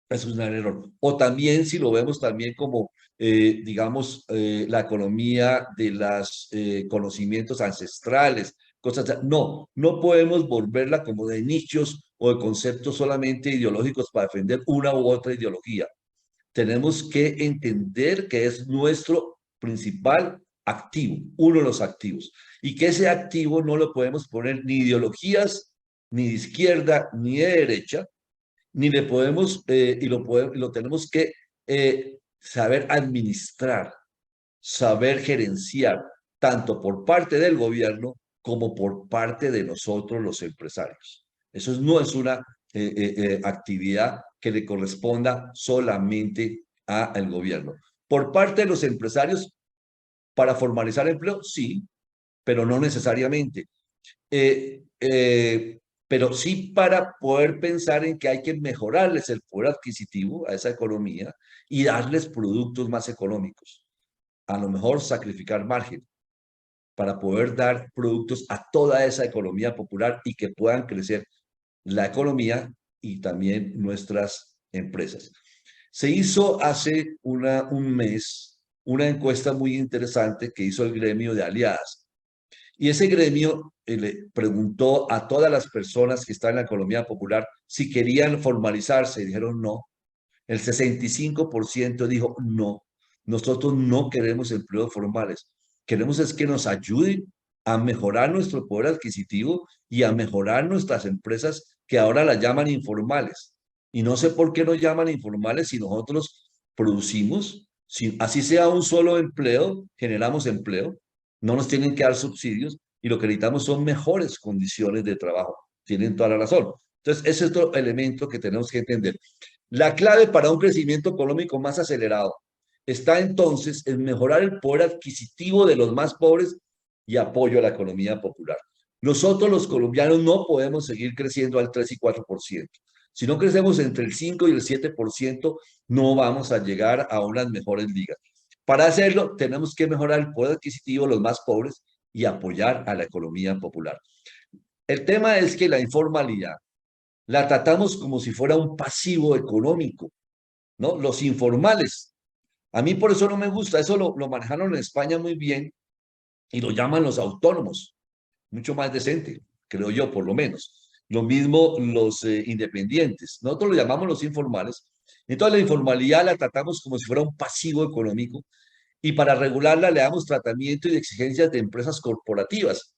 Eso es un gran error. O también si lo vemos también como, digamos, la economía de los conocimientos ancestrales, cosas. No, no podemos volverla como de nichos o de conceptos solamente ideológicos para defender una u otra ideología. Tenemos que entender que es nuestro principal activo, uno de los activos, y que ese activo no lo podemos poner ni ideologías, ni de izquierda, ni de derecha, ni le podemos, lo tenemos que saber administrar, saber gerenciar, tanto por parte del gobierno como por parte de nosotros los empresarios. Eso no es una actividad que le corresponda solamente al gobierno. Por parte de los empresarios, para formalizar empleo, sí, pero no necesariamente. Pero sí para poder pensar en que hay que mejorarles el poder adquisitivo a esa economía y darles productos más económicos. A lo mejor sacrificar margen para poder dar productos a toda esa economía popular y que puedan crecer la economía y también nuestras empresas. Se hizo hace un mes una encuesta muy interesante que hizo el gremio de aliadas. Y ese gremio le preguntó a todas las personas que están en la economía popular si querían formalizarse y dijeron no. El 65% dijo no. Nosotros no queremos empleos formales. Queremos es que nos ayuden a mejorar nuestro poder adquisitivo y a mejorar nuestras empresas que ahora las llaman informales. Y no sé por qué nos llaman informales si nosotros producimos, si así sea un solo empleo, generamos empleo, no nos tienen que dar subsidios y lo que necesitamos son mejores condiciones de trabajo. Tienen toda la razón. Entonces, ese es otro elemento que tenemos que entender. La clave para un crecimiento económico más acelerado está entonces en mejorar el poder adquisitivo de los más pobres y apoyo a la economía popular. Nosotros los colombianos no podemos seguir creciendo al 3 y 4%. Si no crecemos entre el 5 y el 7%, no vamos a llegar a unas mejores ligas. Para hacerlo, tenemos que mejorar el poder adquisitivo de los más pobres y apoyar a la economía popular. El tema es que la informalidad la tratamos como si fuera un pasivo económico, ¿no? Los informales. A mí por eso no me gusta, eso lo manejaron en España muy bien y lo llaman los autónomos, mucho más decente, creo yo, por lo menos. Lo mismo los independientes. Nosotros lo llamamos los informales. Entonces la informalidad la tratamos como si fuera un pasivo económico y para regularla le damos tratamiento y exigencias de empresas corporativas,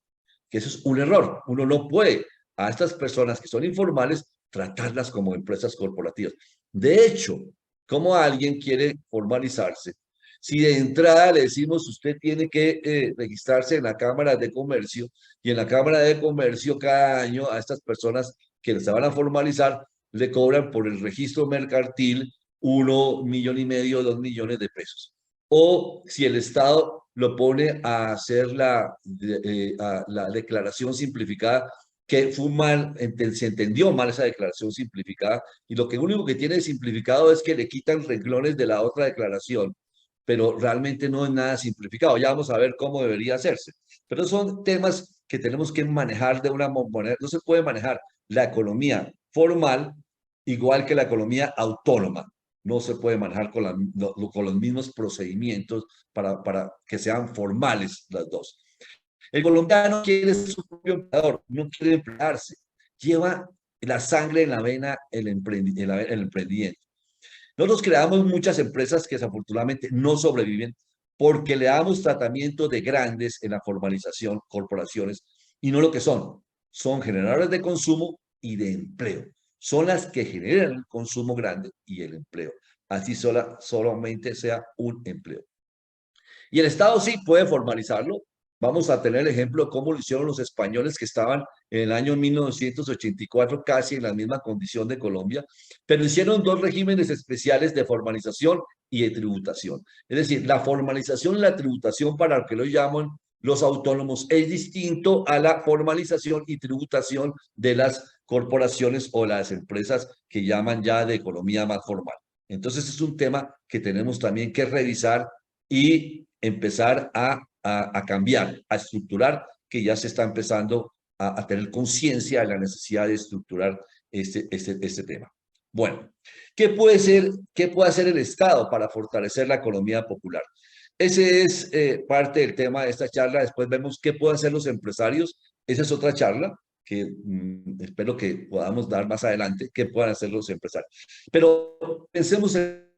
que eso es un error. Uno no puede a estas personas que son informales tratarlas como empresas corporativas. De hecho, ¿cómo alguien quiere formalizarse? Si de entrada le decimos usted tiene que registrarse en la Cámara de Comercio y en la Cámara de Comercio cada año a estas personas que se van a formalizar le cobran por el registro mercantil 1,5 millones, 2 millones de pesos. O si el Estado lo pone a hacer la declaración simplificada, que fue mal, se entendió mal esa declaración simplificada, y lo que único que tiene simplificado es que le quitan renglones de la otra declaración, pero realmente no es nada simplificado. Ya vamos a ver cómo debería hacerse. Pero son temas que tenemos que manejar de una manera. No se puede manejar la economía formal igual que la economía autónoma. No se puede manejar con los mismos procedimientos para que sean formales las dos. El colombiano quiere ser su propio empleador, no quiere emplearse. Lleva la sangre en la vena el emprendimiento. Nosotros creamos muchas empresas que desafortunadamente no sobreviven porque le damos tratamiento de grandes en la formalización, corporaciones, y no lo que son. Son generadores de consumo y de empleo. Son las que generan el consumo grande y el empleo. Así solamente sea un empleo. Y el Estado sí puede formalizarlo. Vamos a tener el ejemplo de cómo lo hicieron los españoles que estaban en el año 1984 casi en la misma condición de Colombia, pero hicieron dos regímenes especiales de formalización y de tributación. Es decir, la formalización y la tributación, para lo que lo llaman los autónomos, es distinto a la formalización y tributación de las corporaciones o las empresas que llaman ya de economía más formal. Entonces es un tema que tenemos también que revisar y empezar a cambiar, a estructurar, que ya se está empezando a tener conciencia de la necesidad de estructurar este tema. Bueno, ¿qué puede hacer el Estado para fortalecer la economía popular? Ese es parte del tema de esta charla. Después vemos qué pueden hacer los empresarios. Esa es otra charla que espero que podamos dar más adelante, qué puedan hacer los empresarios. Pero pensemos en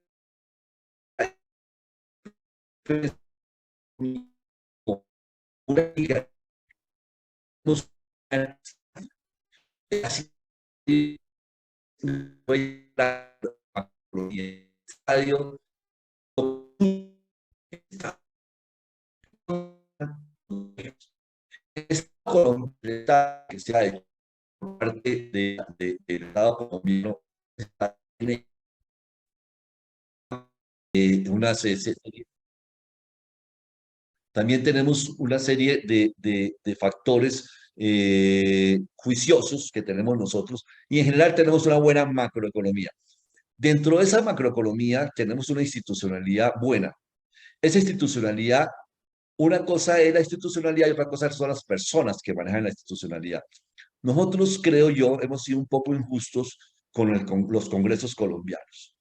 una liga, así estadio que sea de parte del Estado colombiano una serie. También tenemos una serie de factores juiciosos que tenemos nosotros y en general tenemos una buena macroeconomía. Dentro de esa macroeconomía tenemos una institucionalidad buena. Esa institucionalidad, una cosa es la institucionalidad y otra cosa son las personas que manejan la institucionalidad. Nosotros, creo yo, hemos sido un poco injustos con los congresos colombianos.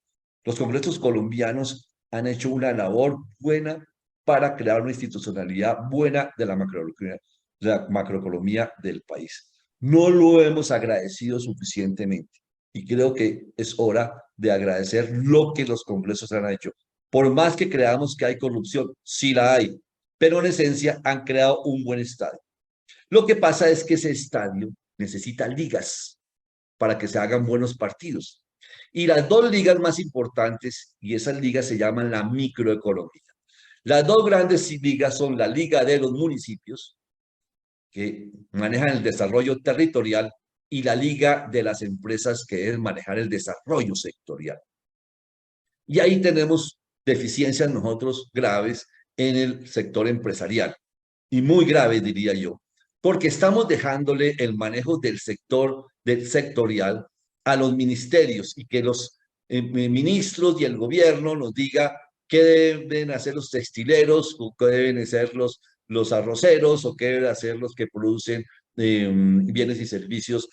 Los congresos colombianos han hecho una labor buena para crear una institucionalidad buena de la macroeconomía del país. No lo hemos agradecido suficientemente y creo que es hora de agradecer lo que los congresos han hecho. Por más que creamos que hay corrupción, sí la hay, pero en esencia han creado un buen estadio. Lo que pasa es que ese estadio necesita ligas para que se hagan buenos partidos. Y las dos ligas más importantes, y esas ligas se llaman la microeconomía. Las dos grandes ligas son la Liga de los Municipios, que manejan el desarrollo territorial, y la Liga de las Empresas, que es manejar el desarrollo sectorial. Y ahí tenemos deficiencias nosotros graves en el sector empresarial, y muy graves, diría yo, porque estamos dejándole el manejo del sectorial a los ministerios y que los ministros y el gobierno nos diga qué deben hacer los textileros o qué deben hacer los arroceros o qué deben hacer los que producen bienes y servicios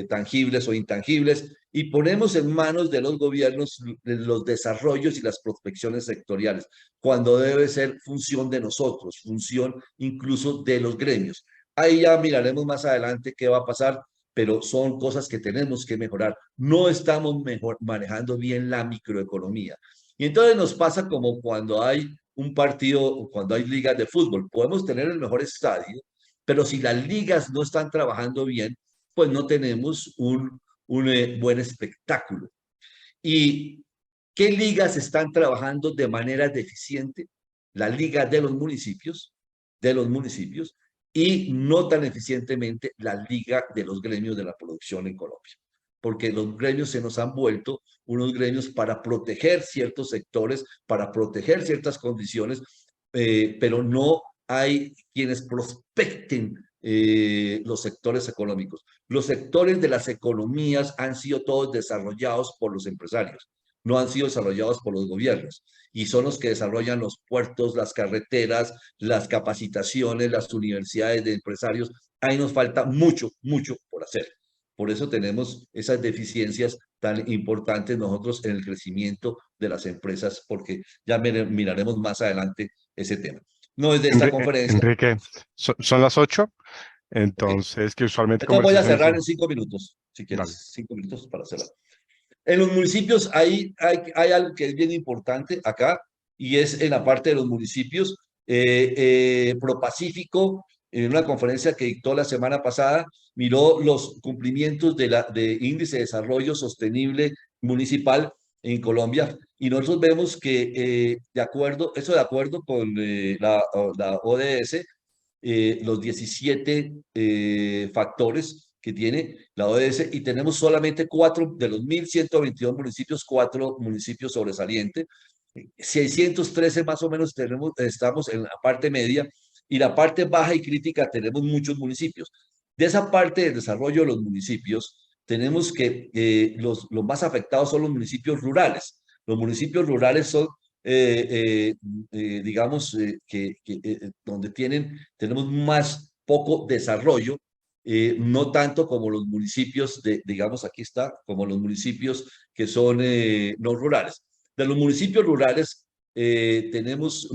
tangibles o intangibles, y ponemos en manos de los gobiernos los desarrollos y las prospecciones sectoriales, cuando debe ser función de nosotros, función incluso de los gremios. Ahí ya miraremos más adelante qué va a pasar, pero son cosas que tenemos que mejorar. No estamos manejando bien la microeconomía. Y entonces nos pasa como cuando hay un partido, cuando hay ligas de fútbol. Podemos tener el mejor estadio, pero si las ligas no están trabajando bien, pues no tenemos un buen espectáculo. ¿Y qué ligas están trabajando de manera deficiente? La liga de los municipios, y no tan eficientemente la liga de los gremios de la producción en Colombia. Porque los gremios se nos han vuelto unos gremios para proteger ciertos sectores, para proteger ciertas condiciones, pero no hay quienes prospecten los sectores económicos. Los sectores de las economías han sido todos desarrollados por los empresarios, no han sido desarrollados por los gobiernos, y son los que desarrollan los puertos, las carreteras, las capacitaciones, las universidades de empresarios. Ahí nos falta mucho, mucho por hacer. Por eso tenemos esas deficiencias tan importantes nosotros en el crecimiento de las empresas, porque ya miraremos más adelante ese tema. No es de esta conferencia. Enrique, son las 8, Okay. entonces que usualmente Entonces voy a conversaciones... cerrar en 5 minutos, si Dale. quieres, 5 minutos para cerrar. En los municipios hay algo que es bien importante acá, y es en la parte de los municipios. ProPacífico, en una conferencia que dictó la semana pasada, miró los cumplimientos de índice de desarrollo sostenible municipal en Colombia, y nosotros vemos que de acuerdo con la ODS, los 17 factores que tiene la ODS, y tenemos solamente 4 de los 1.122 municipios, 4 municipios sobresalientes. 613 más o menos estamos en la parte media, y la parte baja y crítica tenemos muchos municipios. De esa parte del desarrollo de los municipios, tenemos que los más afectados son los municipios rurales. Los municipios rurales son digamos, donde tenemos más poco desarrollo, no tanto como los municipios digamos, aquí está, como los municipios que son no rurales. De los municipios rurales tenemos,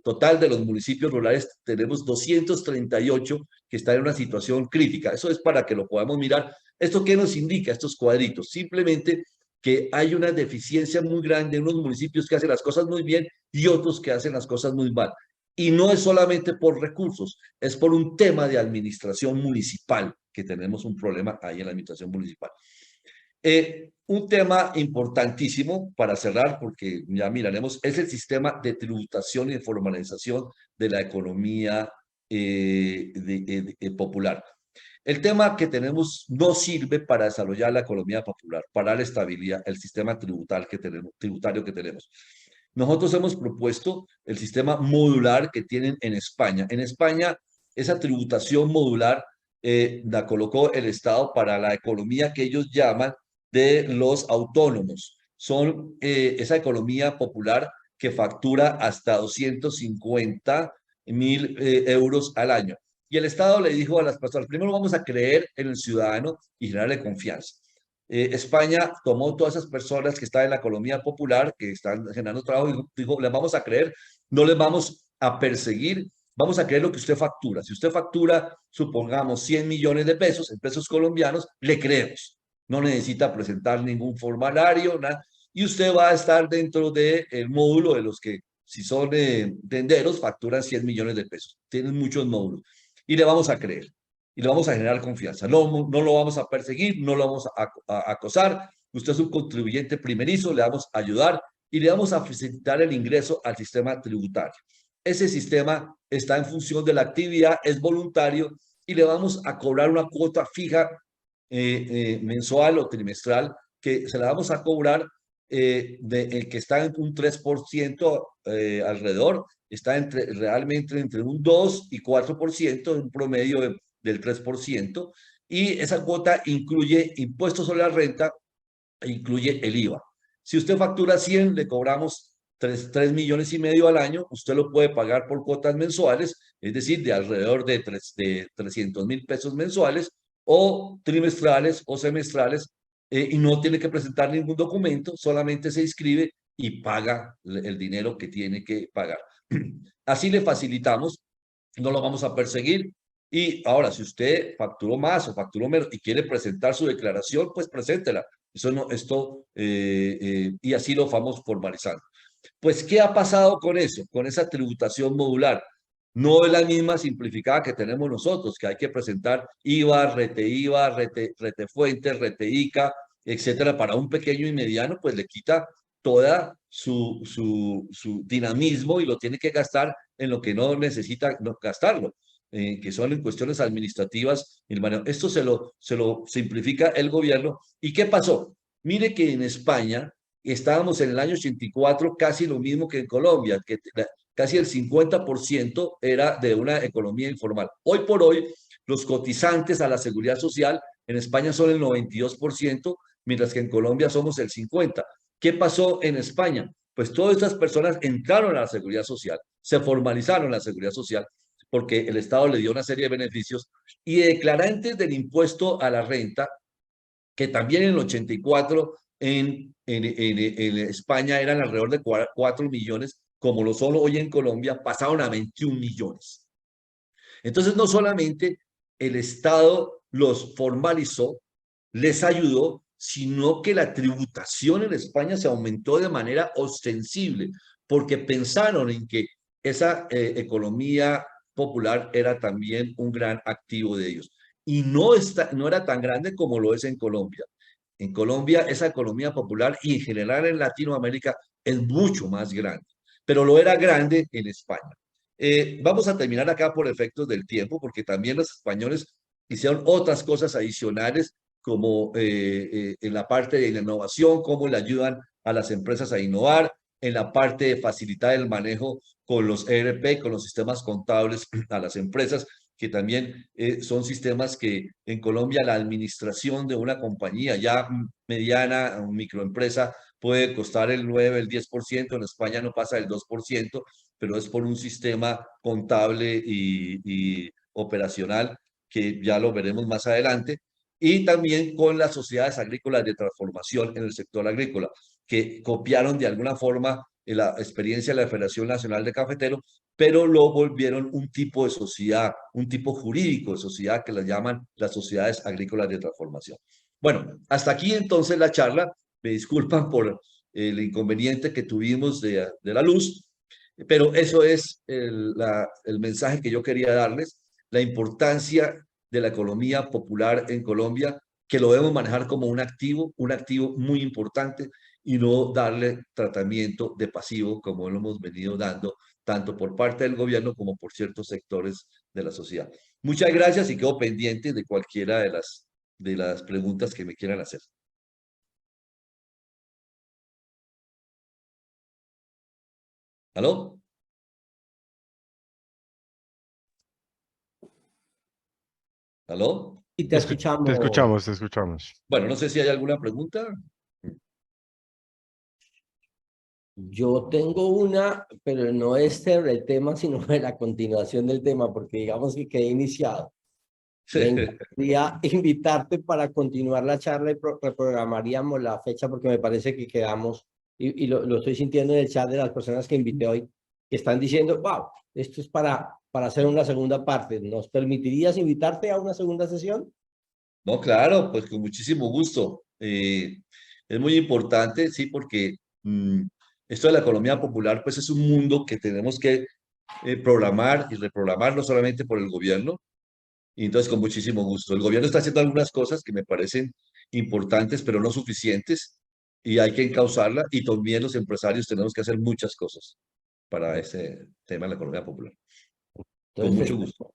total de los municipios rurales, tenemos 238 que están en una situación crítica. Eso es para que lo podamos mirar. ¿Esto qué nos indica, estos cuadritos? Simplemente que hay una deficiencia muy grande en unos municipios que hacen las cosas muy bien y otros que hacen las cosas muy mal. Y no es solamente por recursos, es por un tema de administración municipal, que tenemos un problema ahí en la administración municipal. Un tema importantísimo para cerrar, porque ya miraremos, es el sistema de tributación y de formalización de la economía popular. El tema que tenemos no sirve para desarrollar la economía popular, para la estabilidad, el sistema tributario que tenemos. Nosotros hemos propuesto el sistema modular que tienen en España. En España, esa tributación modular la colocó el Estado para la economía que ellos llaman de los autónomos. Son esa economía popular que factura hasta 250.000 euros al año. Y el Estado le dijo a las personas, primero vamos a creer en el ciudadano y generarle confianza. España tomó todas esas personas que están en la economía popular, que están generando trabajo, y dijo, les vamos a creer, no les vamos a perseguir, vamos a creer lo que usted factura. Si usted factura, supongamos, 100 millones de pesos, en pesos colombianos, le creemos. No necesita presentar ningún formulario, nada, y usted va a estar dentro del módulo de los que, si son tenderos, facturan 100 millones de pesos. Tienen muchos módulos. Y le vamos a creer, y le vamos a generar confianza. No lo vamos a perseguir, no lo vamos a acosar. Usted es un contribuyente primerizo, le vamos a ayudar y le vamos a facilitar el ingreso al sistema tributario. Ese sistema está en función de la actividad, es voluntario, y le vamos a cobrar una cuota fija mensual o trimestral, que se la vamos a cobrar el que está en un 3% alrededor, está realmente entre un 2 y 4%, un promedio del 3%, y esa cuota incluye impuestos sobre la renta e incluye el IVA. Si usted factura 100, le cobramos 3 millones y medio al año, usted lo puede pagar por cuotas mensuales, es decir, de alrededor de 300.000 pesos mensuales, o trimestrales o semestrales, y no tiene que presentar ningún documento, solamente se inscribe y paga el dinero que tiene que pagar. Así le facilitamos, no lo vamos a perseguir. Y ahora, si usted facturó más o facturó menos y quiere presentar su declaración, pues preséntela. Eso no, y así lo vamos formalizando. Pues, ¿qué ha pasado con eso? Con esa tributación modular. No es la misma simplificada que tenemos nosotros, que hay que presentar IVA, retefuente, reteica, etcétera. Para un pequeño y mediano, pues le quita toda su dinamismo y lo tiene que gastar en lo que no necesita gastarlo, que son en cuestiones administrativas. Esto se lo simplifica el gobierno. ¿Y qué pasó? Mire que en España estábamos en el año 84 casi lo mismo que en Colombia, que casi el 50% era de una economía informal. Hoy por hoy, los cotizantes a la seguridad social en España son el 92%, mientras que en Colombia somos el 50%. ¿Qué pasó en España? Pues todas estas personas entraron a la seguridad social, se formalizaron en la seguridad social, porque el Estado le dio una serie de beneficios, y declarantes del impuesto a la renta, que también en el 84 en España eran alrededor de 4 millones, como lo son hoy en Colombia, pasaron a 21 millones. Entonces, no solamente el Estado los formalizó, les ayudó, sino que la tributación en España se aumentó de manera ostensible, porque pensaron en que esa economía popular era también un gran activo de ellos. Y no era tan grande como lo es en Colombia. En Colombia, esa economía popular y en general en Latinoamérica es mucho más grande, pero lo era grande en España. Vamos a terminar acá por efectos del tiempo, porque también los españoles hicieron otras cosas adicionales, como en la parte de la innovación, cómo le ayudan a las empresas a innovar, en la parte de facilitar el manejo con los ERP, con los sistemas contables a las empresas, que también son sistemas que en Colombia la administración de una compañía ya mediana, microempresa, puede costar el 9, el 10%, en España no pasa del 2%, pero es por un sistema contable y operacional que ya lo veremos más adelante, y también con las sociedades agrícolas de transformación en el sector agrícola, que copiaron de alguna forma la experiencia de la Federación Nacional de Cafeteros, pero lo volvieron un tipo de sociedad, un tipo jurídico de sociedad que la llaman las sociedades agrícolas de transformación. Bueno, hasta aquí entonces la charla. Me disculpan por el inconveniente que tuvimos de la luz, pero eso es el mensaje que yo quería darles, la importancia de la economía popular en Colombia, que lo debemos manejar como un activo muy importante, y no darle tratamiento de pasivo como lo hemos venido dando tanto por parte del gobierno como por ciertos sectores de la sociedad. Muchas gracias y quedo pendiente de cualquiera de las preguntas que me quieran hacer. ¿Aló? ¿Aló? Y te escuchamos. Te escuchamos, te escuchamos. Bueno, no sé si hay alguna pregunta. Yo tengo una, pero no es sobre el tema, sino de la continuación del tema, porque digamos que quedé iniciado. Me encantaría invitarte para continuar la charla y reprogramaríamos la fecha, porque me parece que quedamos, y lo estoy sintiendo en el chat de las personas que invité hoy, que están diciendo, wow, esto es para hacer una segunda parte. ¿Nos permitirías invitarte a una segunda sesión? No, claro, pues con muchísimo gusto. Es muy importante, sí, porque esto de la economía popular, pues es un mundo que tenemos que programar y reprogramar, no solamente por el gobierno. Y entonces, con muchísimo gusto. El gobierno está haciendo algunas cosas que me parecen importantes, pero no suficientes, y hay que encauzarla. Y también los empresarios tenemos que hacer muchas cosas para ese tema de la economía popular. Con Entonces, mucho gusto.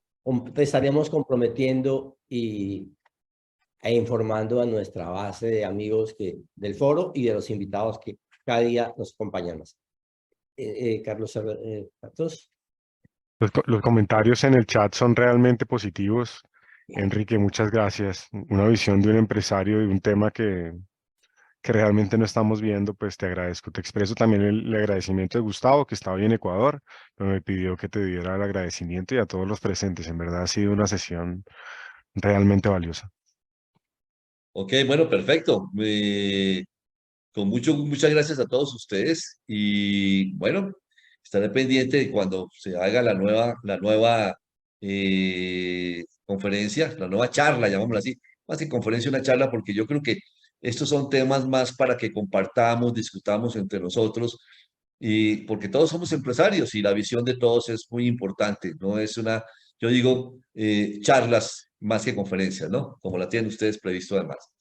te estaremos comprometiendo e informando a nuestra base de amigos del foro y de los invitados que cada día nos acompañan más. Carlos, Carlos. Los comentarios en el chat son realmente positivos. Enrique, muchas gracias. Una visión de un empresario de un tema que realmente no estamos viendo, pues te agradezco. Te expreso también el agradecimiento de Gustavo, que estaba hoy en Ecuador, pero me pidió que te diera el agradecimiento y a todos los presentes. En verdad ha sido una sesión realmente valiosa. Ok, bueno, perfecto. Muchas gracias a todos ustedes y bueno, estaré pendiente de cuando se haga la nueva conferencia, la nueva charla, llamémosla así, más que conferencia, una charla, porque yo creo que estos son temas más para que compartamos, discutamos entre nosotros y porque todos somos empresarios y la visión de todos es muy importante, no es una, yo digo, charlas más que conferencias, ¿no? Como la tienen ustedes previsto además.